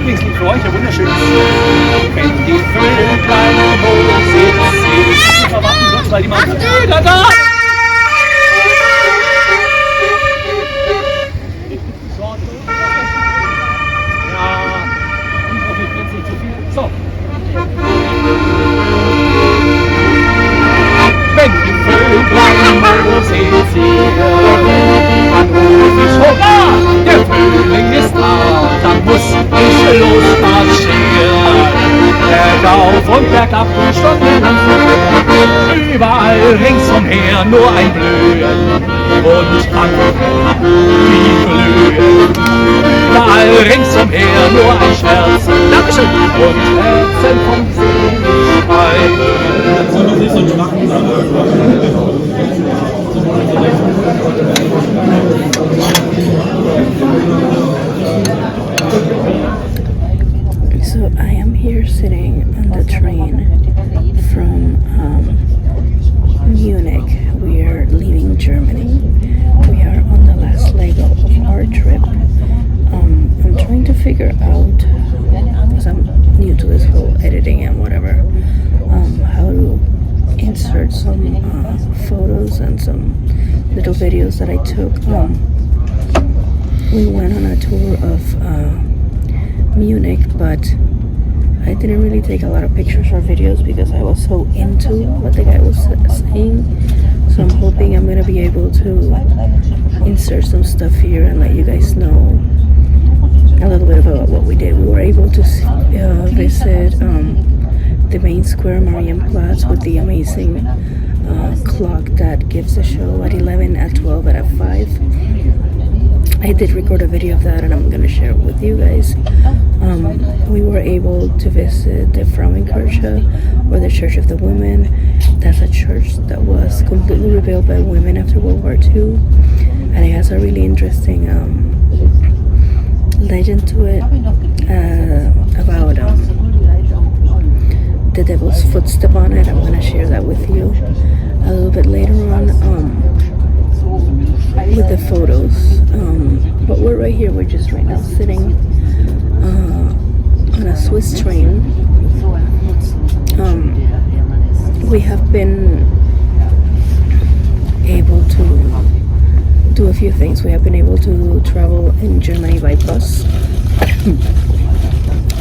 Frühlingslied für heute, wunderschönes. Wenn die Vöglein wo sitzen, die verwarten wird, weil die mal da. So. Wenn die Vöglein wo sitzen, man ruft mich hurra, der Frühling ist da, dann muss ich losmarschieren. Bergauf und bergab, stundenlang vorbei, überall ringsumher nur ein Blühen und Ranken, die glühen. Überall ringsumher nur ein Schwärzen, Dankeschön, und Herzen vom Seligkeit. So I am here sitting on the train from Munich. We are leaving Germany. We are on the last leg of our trip. I'm trying to figure out, because I'm new to this whole editing and whatever, how to insert some photos and some little videos that I took. We went on a tour of Munich, but I didn't really take a lot of pictures or videos because I was so into what the guy was saying. So I'm hoping I'm gonna be able to insert some stuff here and let you guys know a little bit about what we did. We were able to visit the main square, Marienplatz, with the amazing clock that gives the show at 11, at 12, and at 5. I did record a video of that and I'm gonna share it with you guys. We were able to visit the Frauenkirche, or the Church of the Women. That's a church that was completely rebuilt by women after World War II, and it has a really interesting legend to it about the devil's footstep on it. I'm gonna share that with you a little bit later on with the photos. But we're right here. We're just right now sitting on a Swiss train. We have been able to do a few things. We have been able to travel in Germany by bus,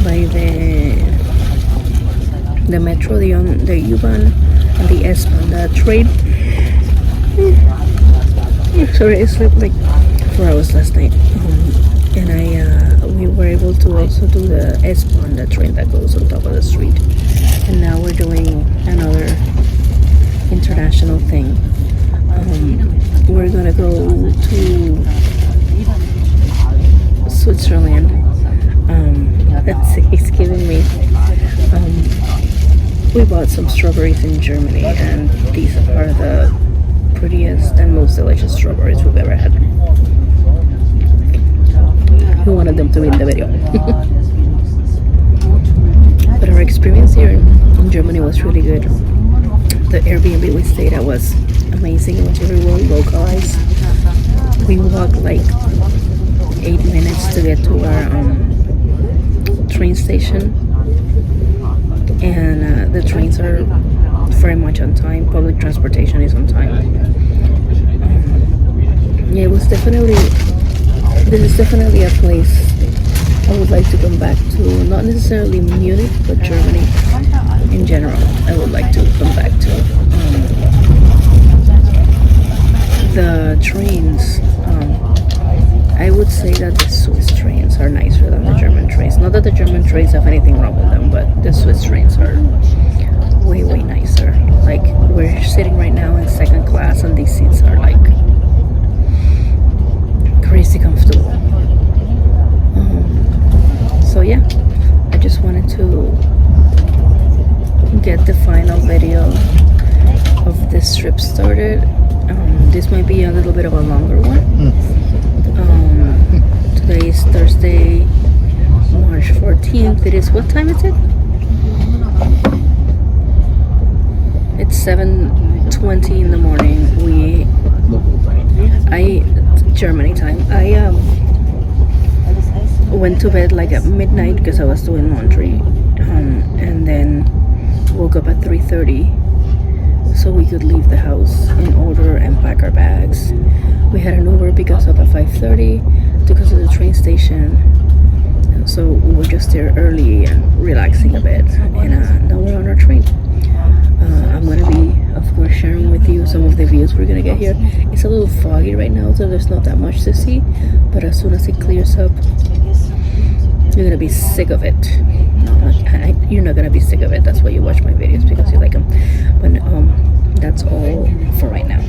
by the metro, the U-Bahn, and the S-Bahn, the train. Sorry, I slept like 4 hours last night, and we were able to also do the S-Bahn, the train that goes on top of the street. And now we're doing another international thing. We're gonna go to Switzerland. Let's see, he's giving me. We bought some strawberries in Germany, and these are the prettiest and most delicious strawberries we've ever had. We wanted them to be in the video. But our experience here in Germany was really good. The Airbnb we stayed at was amazing. It was very well localized. We walked like 8 minutes to get to our train station, and the trains are very much on time. Public transportation is on time. Yeah, it was definitely. This is definitely a place I would like to come back to. Not necessarily Munich, but Germany in general. I would like to come back to. The trains. I would say that the Swiss trains are nicer than the German trains. Not that the German trains have anything wrong with them, but the Swiss trains are way, way nicer. Like, we're sitting right now in second class, and these seats are like crazy comfortable. So yeah, I just wanted to get the final video of this trip started. This might be a little bit of a longer one. Today is Thursday, March 14th. It is, what time is it? It's 7:20 in the morning. Germany time. went to bed like at midnight because I was doing laundry, and then woke up at 3:30 so we could leave the house in order and pack our bags. We had an Uber pick us up at 5:30 to go to the train station, so we were just there early and relaxing a bit, and now we're on our train. I'm gonna be, of course, sharing with you some of the views we're gonna get here. It's a little foggy right now, so there's not that much to see, but as soon as it clears up, you're gonna be sick of it. You're not gonna be sick of it. That's why you watch my videos, because you like them. But that's all for right now.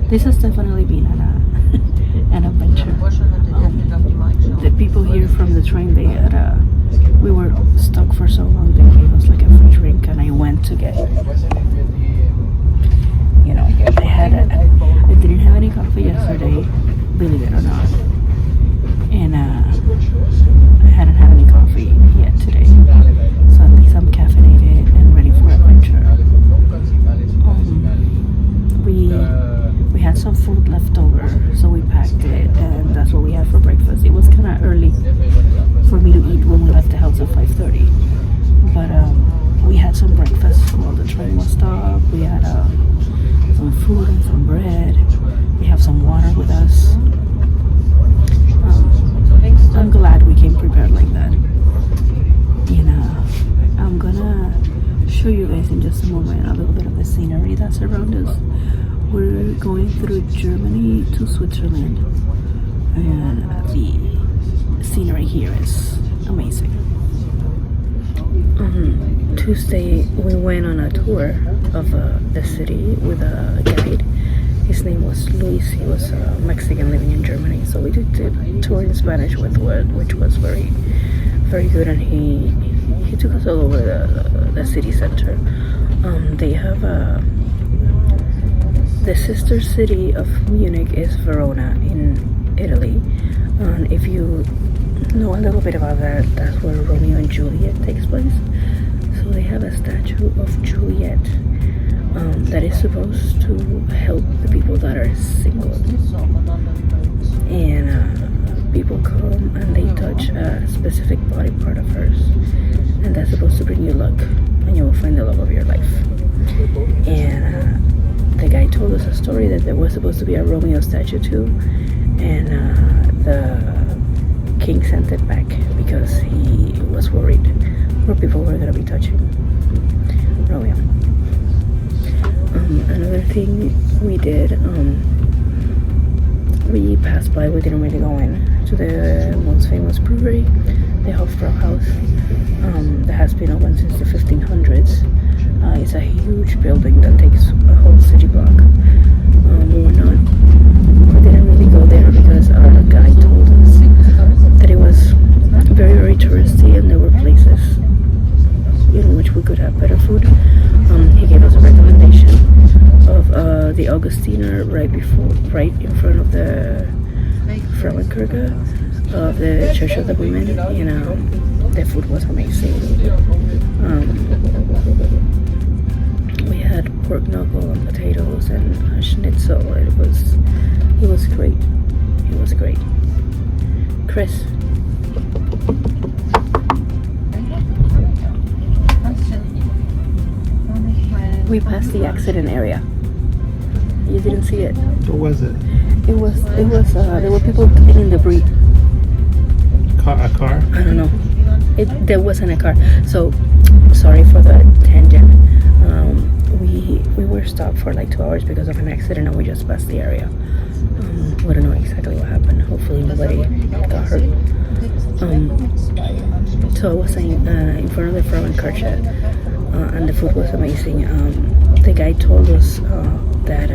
This has definitely been an adventure. The people here from the train, they had we were stuck for so long, they gave us like a free drink, and I went to get, you know, I didn't have any coffee yesterday, believe it or not, and I hadn't had any coffee yet today, so at least I'm caffeinated and ready for adventure. We had some food left over, so we packed it, and that's what we had for breakfast. It was kind of early for me to eat when we left the house at 5:30, but we had some breakfast while the train was stopped. We had some food and some bread. We have some water with us. I'm glad we came prepared like that. You know, I'm gonna show you guys in just a moment a little bit of the scenery that's around us. We're going through Germany to Switzerland, and the scenery here is amazing. Tuesday we went on a tour of the city with a guide. His name was Luis. He was a Mexican living in Germany, so we did the tour in Spanish which was very, very good, and he took us all over the city center. They have the sister city of Munich is Verona in Italy. If you know a little bit about that, that's where Romeo and Juliet takes place. So they have a statue of Juliet that is supposed to help the people that are single. And people come and they touch a specific body part of hers, and that's supposed to bring you luck, and you will find the love of your life. And the guy told us a story that there was supposed to be a Romeo statue too, and the king sent it back because he was worried where people were going to be touching Romeo. Another thing we did, we passed by, we didn't really go in to the most famous brewery, the Hofbrauhaus, that has been open since the 1500s. It's a huge building that takes a whole city block. We didn't really go there because our guide told us that it was very, very touristy and there were places in which we could have better food. He gave us a recommendation of the Augustiner right in front of the Frauenkirche of the Church of the Women. The food was amazing. We had pork knuckle and potatoes and schnitzel. It was great. It was great. Chris. We passed the accident area. You didn't see it. What was it? It was there were people cleaning debris. A car? I don't know. There wasn't a car. So sorry for the tangent. We were stopped for like 2 hours because of an accident and we just passed the area. We don't know exactly what happened. Hopefully nobody got hurt. So I was saying in front of the Frauenkirche, and the food was amazing. The guy told us that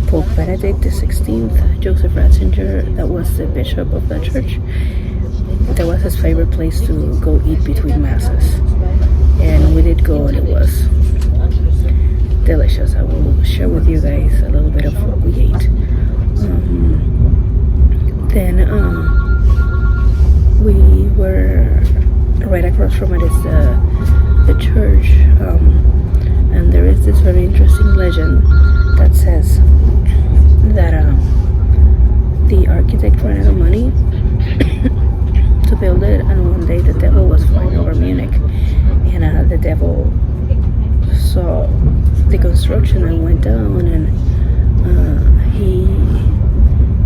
Pope Benedict XVI, Joseph Ratzinger, that was the bishop of that church, that was his favorite place to go eat between masses. And we did go and it was delicious. I will share with you guys a little bit of what we ate. Then we were right across from it is the church, and there is this very interesting legend that says that the architect ran out of money to build it, and one day the devil was flying over Munich, and the devil saw the construction and went down, and he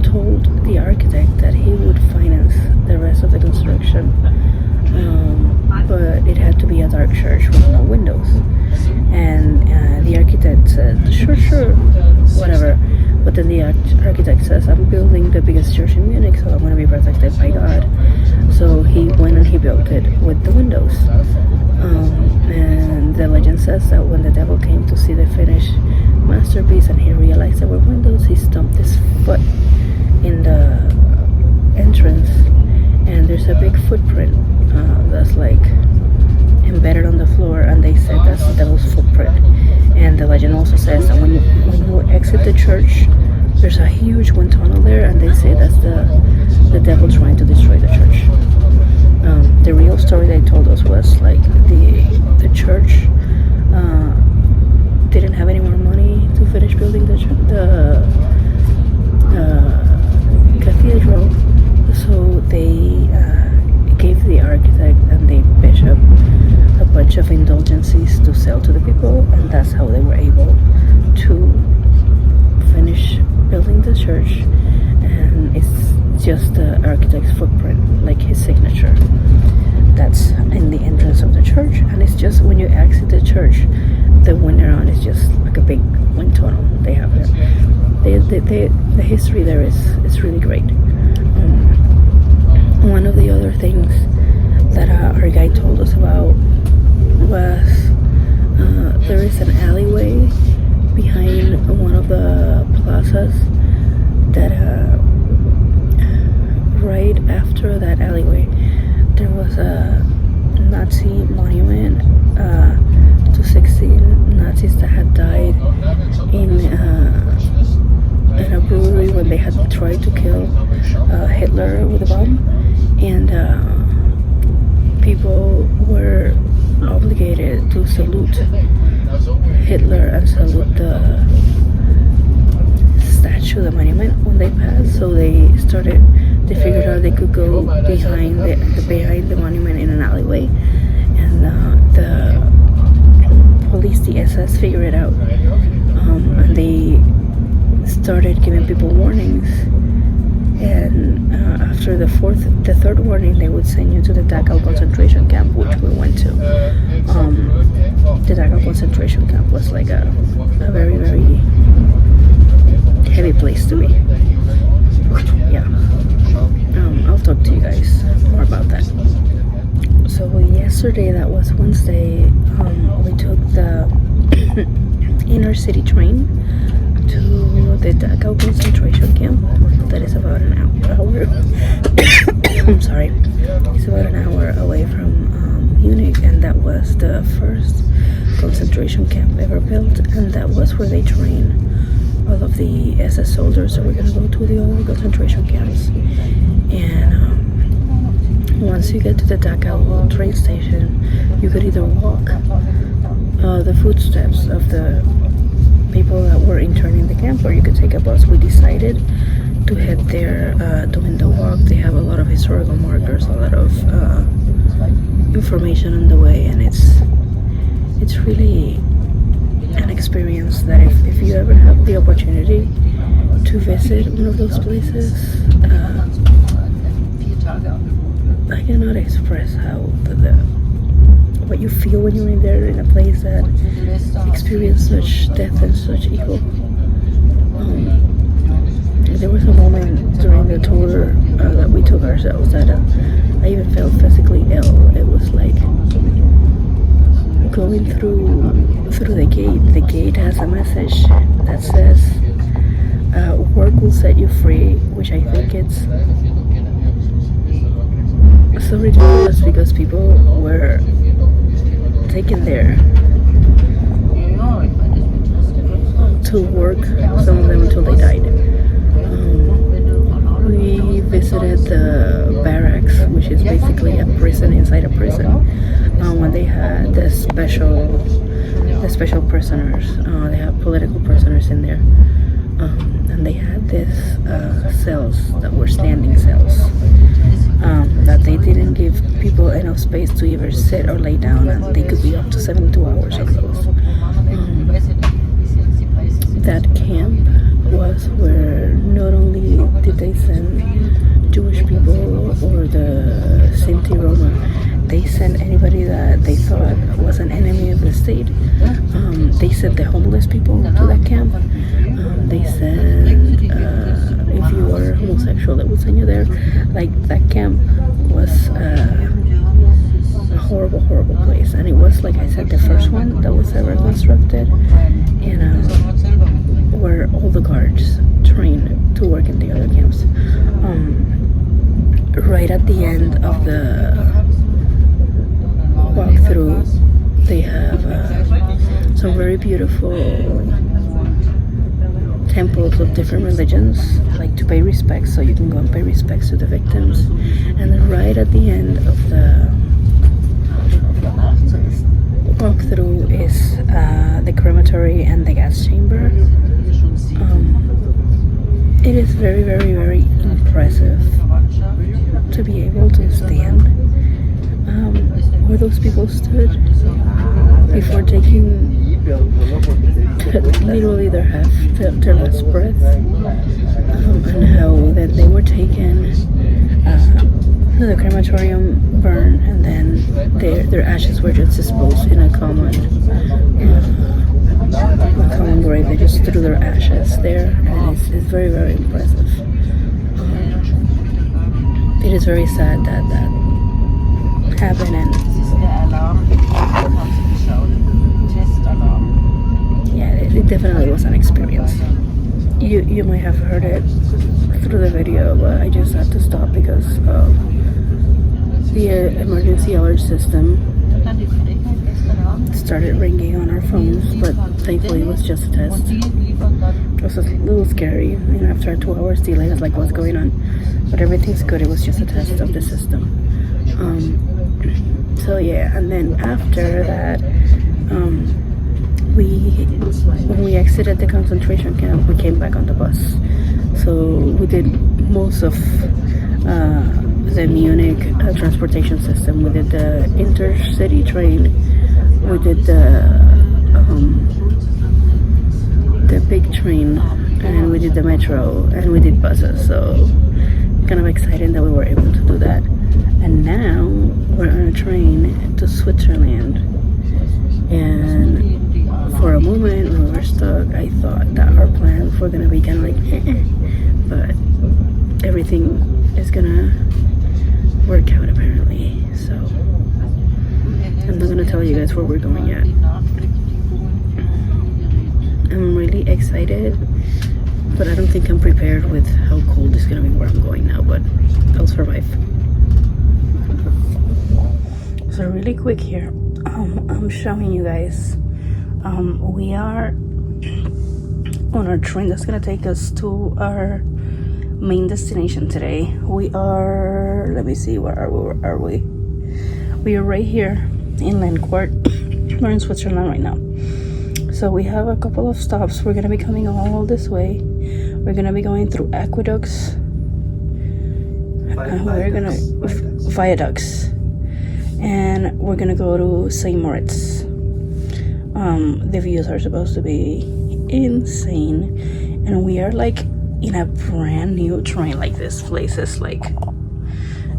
told the architect that he would finance the rest of the construction, but it had to be a dark church with no windows. And the architect said, sure, whatever. But then the architect says, I'm building the biggest church in Munich, so I'm going to be protected by God. So he went and he built it with the windows. And the legend says that when the devil came to see the finished masterpiece and he realized there were windows, he stomped his foot in the entrance, and there's a big footprint that's like embedded on the floor, and they said that's the devil's footprint. And the legend also says that when you exit the church, there's a huge wind tunnel there, and they say that's the devil trying to destroy the church. The real story they told us was like the church didn't have any more money to finish building the cathedral, so they gave the architect and the bishop a bunch of indulgences to sell to the people, and that's how they were able to finish building the church. And it's just the architect's footprint, like his signature, that's in the entrance of the church. And it's just when you exit the church, the wind around is just like a big wind tunnel they have there. The history there is really great. One of the other things that our guide told us about was there is an alleyway behind one of the plazas that right after that alleyway there was a Nazi monument to 16 Nazis that had died in a brewery when they had tried to kill Hitler with a bomb, and people were obligated to salute Hitler and salute the statue, the monument, when they passed. So they figured out they could go behind the monument in an alleyway, and the police, the SS, figured it out, and they started giving people warnings. And after the third warning, they would send you to the Dachau concentration camp, which we went to. The Dachau concentration camp was like a very, very heavy place to be. Yeah. I'll talk to you guys more about that. So yesterday, that was Wednesday, we took the inner city train to the Dachau concentration camp. That is about an hour. I'm sorry. It's about an hour away from Munich, and that was the first concentration camp ever built, and that was where they train all of the SS soldiers that were going to go to the old concentration camps. And once you get to the Dachau train station, you could either walk the footsteps of the people that were interning in the camp, or you could take a bus. We decided to head there doing the walk. They have a lot of historical markers, a lot of information on the way, and it's really an experience that if you ever have the opportunity to visit one of those places, I cannot express how what you feel when you're in there, in a place that experienced such death and such evil. There was a moment during the tour that we took ourselves that I even felt physically ill. It was like going through the gate. The gate has a message that says, work will set you free, which I think it's so ridiculous because people were taken there to work, some of them until they died. We visited the barracks, which is basically a prison inside a prison, when they had the special prisoners. They have political prisoners in there, and they had these cells that were standing cells, that they didn't give people enough space to either sit or lay down, and they could be up to 72 hours of those. That camp was where not only did they send Jewish people or the Sinti Roma, they sent anybody that they thought was an enemy of the state. They sent the homeless people to that camp. They sent, if you were homosexual, they would send you there. Like, that camp was a horrible, horrible place. And it was, like I said, the first one that was ever constructed, and where all the guards trained to work in the other camps. Right at the end of the walkthrough, they have some very beautiful temples of different religions, like to pay respects, so you can go and pay respects to the victims. And then right at the end of the walkthrough is the crematory and the gas chamber. It is very, very, very impressive to be able to stand where those people stood before taking literally their last breath, and how that they were taken to the crematorium, burned, and then their ashes were just disposed in a common grave. They just threw their ashes there, and it's very, very impressive. It is very sad that happened, and yeah, it definitely was an experience. You might have heard it through the video, but I just had to stop because of the emergency alert system started ringing on our phones, but thankfully it was just a test. It was a little scary, after a 2 hours delay. I was like, what's going on? But everything's good. It was just a test of the system. So yeah, and then after that, when we exited the concentration camp, we came back on the bus. So we did most of the Munich transportation system. We did the intercity train, we did the big train, and we did the metro, and we did buses. So kind of exciting that we were able to do that. And now we're on a train to Switzerland, and for a moment when we were stuck, I thought that our plans were gonna be kind of like but everything is gonna work out apparently. So I'm not gonna tell you guys where we're going yet. I'm really excited But I don't think I'm prepared with how cold it's gonna be where I'm going now, but I'll survive. So really quick here, I'm showing you guys, we are on our train that's gonna take us to our main destination today. We are, let me see, where are we? We are right here in Landquart. We're in Switzerland right now. So we have a couple of stops. We're gonna be coming all this way. We're gonna be going through aqueducts. We're gonna viaducts, and we're gonna go to St. Moritz. The views are supposed to be insane, and we are like in a brand new train. Like, this place is like,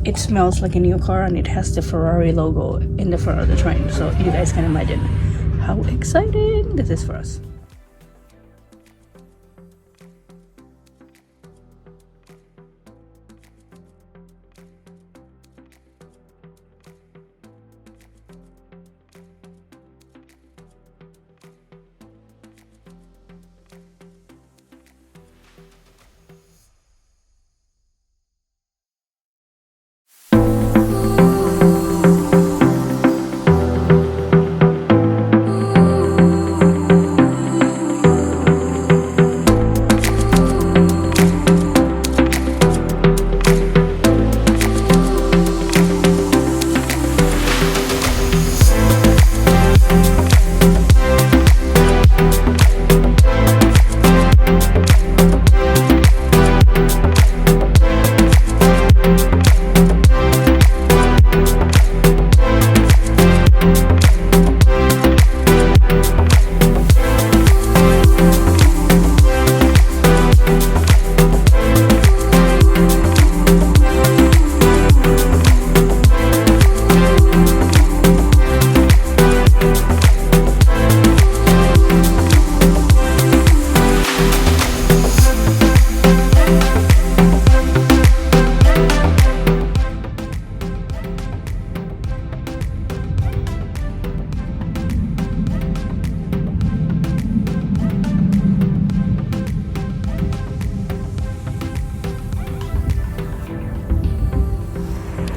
it smells like a new car, and it has the Ferrari logo in the front of the train, so you guys can imagine how exciting this is for us.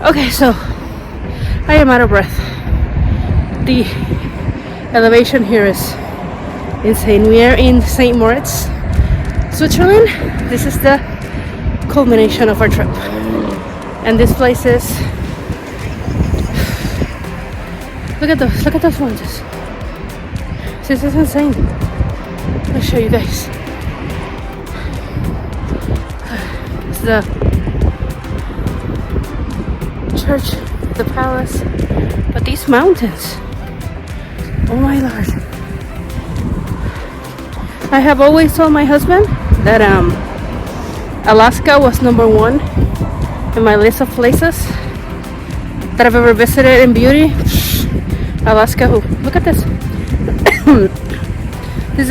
Okay, so I am out of breath. The elevation here is insane. We are in St. Moritz, Switzerland. This is the culmination of our trip, and this place is, look at those mountains. This is insane. I'll show you guys. It's the church, the palace, but these mountains, oh my lord. I have always told my husband that Alaska was #1 in my list of places that I've ever visited in beauty. Alaska, look at this. This is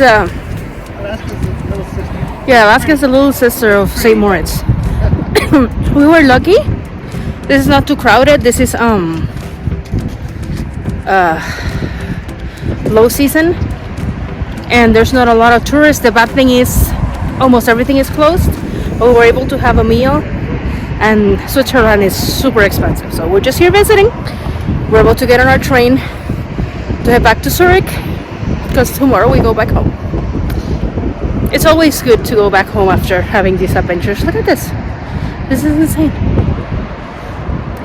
Alaska's the little sister of St. Moritz. We were lucky. This is not too crowded. This is low season, and there's not a lot of tourists. The bad thing is almost everything is closed, but we were able to have a meal, and Switzerland is super expensive, so we're just here visiting. We're able to get on our train to head back to Zurich, because tomorrow we go back home. It's always good to go back home after having these adventures. Look at this. This is insane.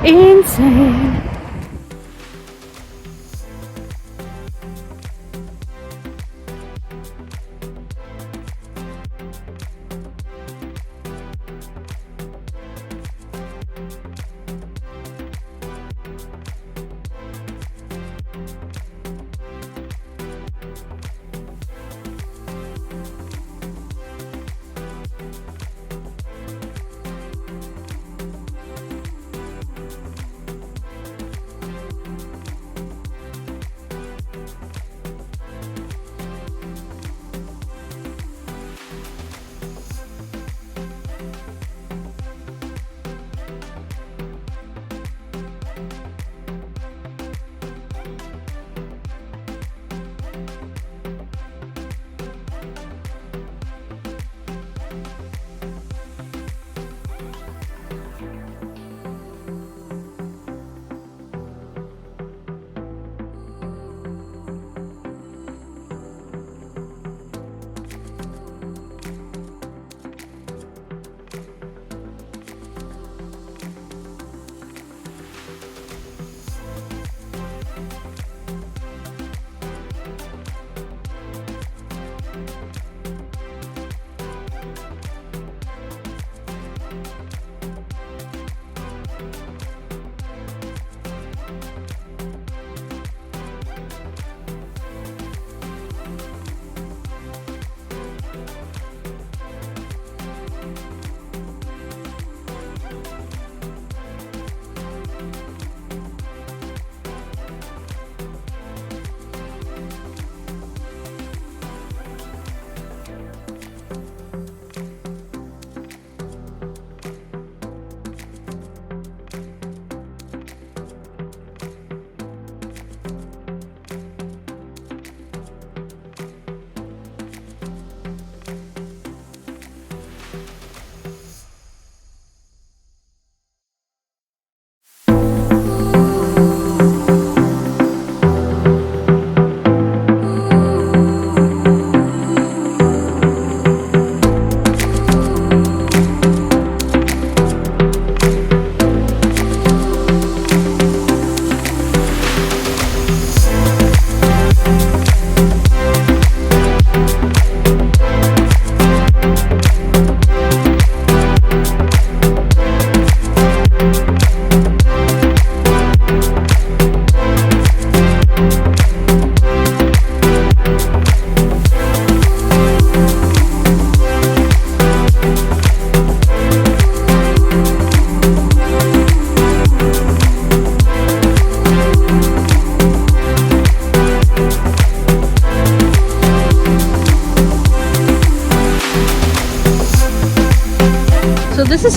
Insane.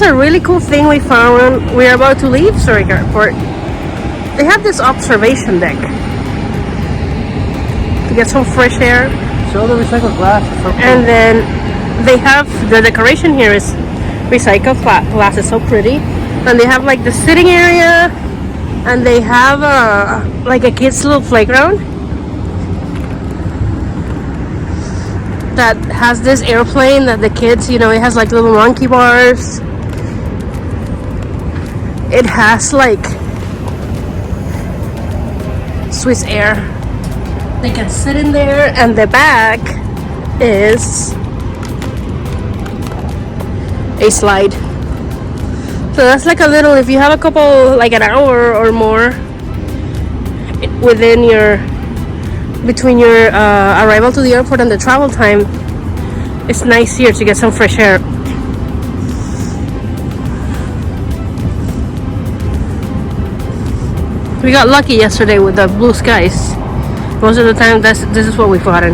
is a really cool thing we found when we're about to leave Zurich Airport. They have this observation deck to get some fresh air. Show the recycled glass. And then they have the decoration here is recycled glass. It's so pretty. And they have like the sitting area, and they have like a kids' little playground that has this airplane that the kids, you know, it has like little monkey bars. It has like Swiss Air. They can sit in there, and the back is a slide. So that's like a little, if you have a couple, like an hour or more within your, between your arrival to the airport and the travel time, it's nice here to get some fresh air. We got lucky yesterday with the blue skies. Most of the time, this is what we've gotten.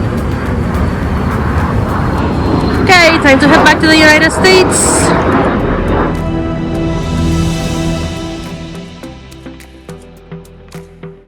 Okay, time to head back to the United States.